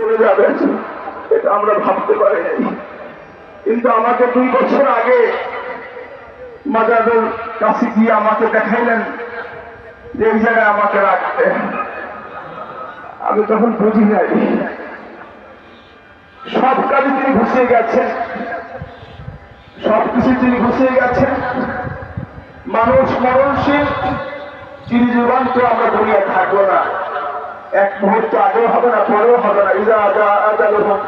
চলে যাবেন এটা আমরা ভাবতে পারি নাই। কিন্তু আমাকে 2 বছর আগে মাজারের কাছে গিয়ে আমাকে দেখাইলেন যে এই জায়গায় আমাকে রাখতে। আমি তখন বুঝি নাই সব কাজে তিনি ঘুষিয়ে গেছেন, সবকিছু তিনি ঘুষিয়ে গেছেন। মানুষ মরণশীল, চিরজীবন তো আমরা দুনিয়া থাকবো না, এক মুহূর্ত আগেও হবে না পরেও হবে না। ইযা জা আজালুহুম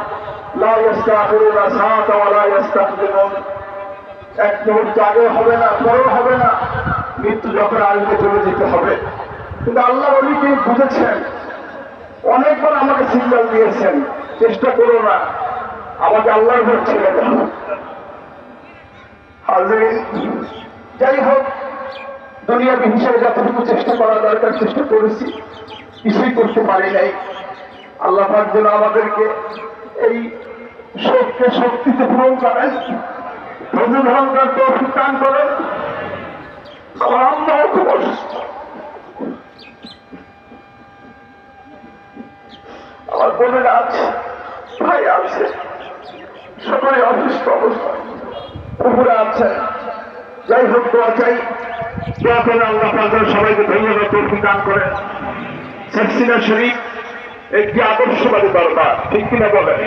লা ইস্তাখিরুনা সাআতান ওয়া লা ইস্তাকদিমুন। এক মুহূর্ত আগেও হবে না পরেও হবে না, মৃত্যু যখন আসবে চলে যেতে হবে। কিন্তু আল্লাহ ওলি তিনি বুঝেছেন, অনেকবার আমাকে সিগন্যাল দিয়েছেন চেষ্টা করো না, আমাকে আল্লাহর ঘর ছেড়ে দাও। হাজিরিন, যাই হোক দুনিয়াবি হিসেবে যতটুকু চেষ্টা করা দরকার চেষ্টা করেছি, কিছুই করতে পারি নাই। আল্লাহ পাক যেন আমাদেরকে এই শোককে শক্তিতে পূরণ করেন, ধৈর্য ধারণ করার তৌফিক দান করেন। আমার আম্মাও খুব অসুস্থ, আমার বোনেরা আছে, ভাই আছে, সবাই অসুস্থ অবস্থা, পুকুরে আছেন। যাই হোক দোয়া চাই, দোয়া করে আল্লাহ পাক সবাইকে ধন্যবাদ তৌফিক দান করেন। সাকসিনা শরীফ একটি আদর্শবাদী দরবার, ঠিক কিনা বলেন?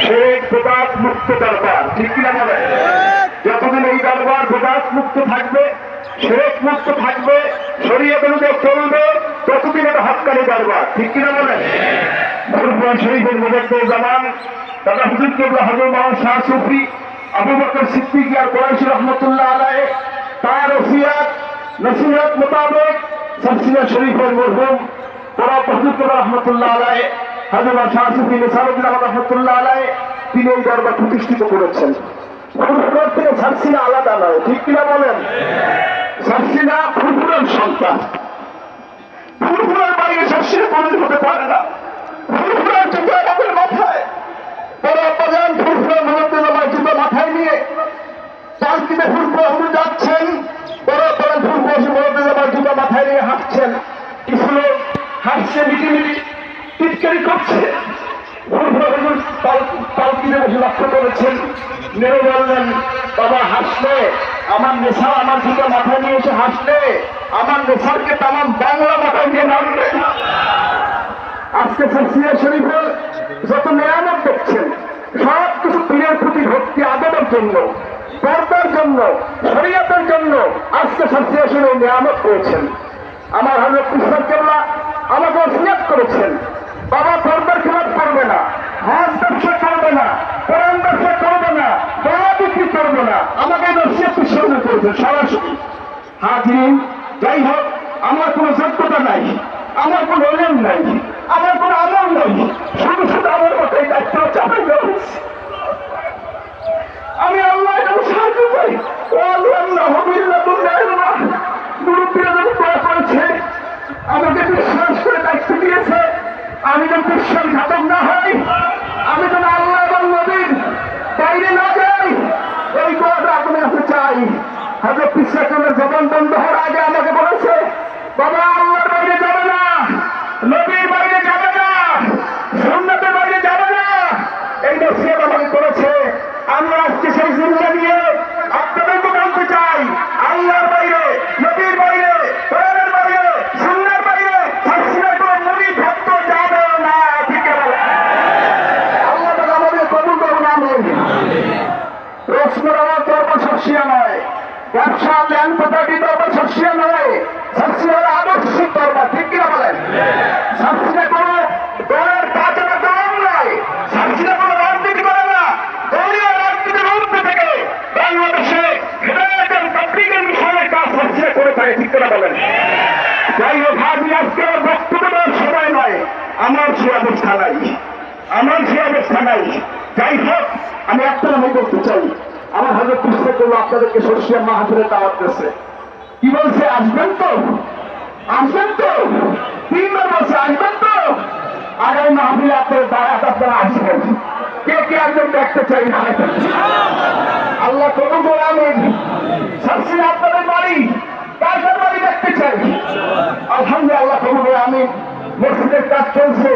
শিরক বিদআত মুক্ত দরবার, ঠিক কিনা বলেন? যতদিন এই দরবার বিদআত মুক্ত থাকবে, শিরক মুক্ত থাকবে, শরীয়ত অনুযায়ী চলবে, ততদিন এটা হক্কানি দরবার, ঠিক কিনা বলেন? কুরআন শরীফের মুজাদ্দিদ জামান দাদা হুজুর কিবলা হযরত মাওলানা শাহ সুফি আবু বকর সিদ্দিক আর কুরাইশি রহমাতুল্লাহ আলাইহি তার ওসিয়াত নসিহত মোতাবেক সাকসিনা শরীফের মরহুম হুজুর কিবলা রহমাতুল্লাহ আলাইহি হযরত শাহ সুফি নিসারুদ্দিন রহমাতুল্লাহ আলাইহি তিনি এই দরবার প্রতিষ্ঠিত করেছেন। ফুরফুরার থেকে সাকসিনা আলাদা নয়, ঠিক কিনা বলেন? সাকসিনা ফুরফুরার সন্তান, ফুরফুরার বাইরে সাকসিনা কোনদিন হতে পারে না। ফুরফুরার জুতো আমাদের মাথায়, বড় আব্বাজান ফুরফুরার মুজাদ্দিদ আমার জুতো মাথায় নিয়ে পালকিতে ফুরফুরা হুজুর যাচ্ছেন, বড় আব্বাজান ফুরফুরা মুজাদ্দিদ আমার জুতো মাথায় নিয়ে হাঁটছেন। কিছু লোক হাসছে, মিটিমিটি টিটকারি করছে। ফুরফুরা হুজুর পালকিতে বসে লক্ষ্য করেছেন, নেড়ে বললেন, বাবা হাসলে আমার নেশা, আমার জুতো মাথায় নিয়ে এসে হাসলে আমার নেশারকে তামাম বাংলা মাথায় নিয়ে নামবে। আজকে সাকসিনা শরীফের যত নিয়ামত দেখছেন সব কিছু পীরের প্রতি ভক্তি আদরের জন্য, পর্দার জন্য, শরীয়তের জন্য আজকে সাকসিনা শরীফ নিয়ামত করেছেন। আমার হযরত কৃষ্ণ কেবলা আমাকে ওসিয়ত করেছেন, বাবা পর্দার খেলাফ করবে না, হজ ব্যবসা করবে না, কোরআন ব্যবসা করবে না, দোয়া বিক্রি করবে না, আমাকে ওসিয়ত শুরু করেছেন সরাসরি। হাজিরিন, যাই হোক আমার কোনো যোগ্যতা নাই, আমার কোনো ওজন নাই, আমার কোনো আমল নাই, শুধু শুধু আমার মতো এই দায়িত্ব চাপাই দেওয়া হয়েছে। আমি আল্লাহ সাহায্য চাই। ও আল্লাহ মুরব্বীরা যখন দোয়া করেছে, আমাকে বিশ্বাস করে দায়িত্ব দিয়েছে, আমি যেন বিশ্বাসঘাতক না হই, আমি যেন আল্লাহ এবং নবীর বাইরে না যাই, এই দোয়াটা আপনার কাছে চাই। হযরত পিসাকের জবান বন্ধ হওয়ার আগে আমাকে বলেছে, বাবা আল্লাহর বাইরে যাবে না, নবীর বাইরে যাবে না, সুন্নাতের বাইরে যাবে না, এই নসিহত আমাকে করেছে। আমরা আজকে সেই জিম্মা নিয়ে আপনাদেরকে বলতে চাই, আল্লাহর বাইরে, নবীর বাইরে, কোরআনের বাইরে, সুন্নাহর বাইরে সাকসিনার কোনো নবী ভক্ত যাবে না, ঠিক আছে? আল্লাহ তাআলা আমাদের কবুল করুন, আমিন। রসমের আমার দরবার সাকসিনা নয়, ব্যবসা ল্যান্ড প্রপার্টি দরবার সাকসিনা নয়, সাকসিনা হলো আদর্শিক দরবার, ঠিক কিনা বলেন? সাকসিনা কোনো দলের পাঁচটা দল নয়, সাকসিনা কোনো রাজনীতি করে না, দলীয় রাজনীতির ঊর্ধ্বে থেকে বাংলাদেশে হেদায়েত এবং তাবলীগের বিষয়ে কাজ সাকসিনা করে থাকে, ঠিক কিনা বলেন? যাই হোক, আমি আজকে আমার বক্তব্য দেওয়ার সময় নয়, আমার সে অবস্থা নাই, আমার সে অবস্থা নাই। যাই হোক, আমি একটা নামে বলতে চাই, আমার হযরত কৃষ্ণ করলো আপনাদেরকে সরষিয়া মাহফিলে দাওয়াত দিয়েছে। কি বলছে? আসবেন তো, আসবেন তো, 3 বার বলছে আসবেন তো। আগামী মাহফিলে আপনাদের দাওয়াত, আপনারা আসবেন। কে কে একজন দেখতে চাই না? আল্লাহ কবুল করুন, আমিন। সাকসিনা আপনাদের বাড়ি, কার কার বাড়ি দেখতে চাই? আলহামদুলিল্লাহ, আল্লাহ কবুল করুন, আমিন। মসজিদের কাজ চলছে।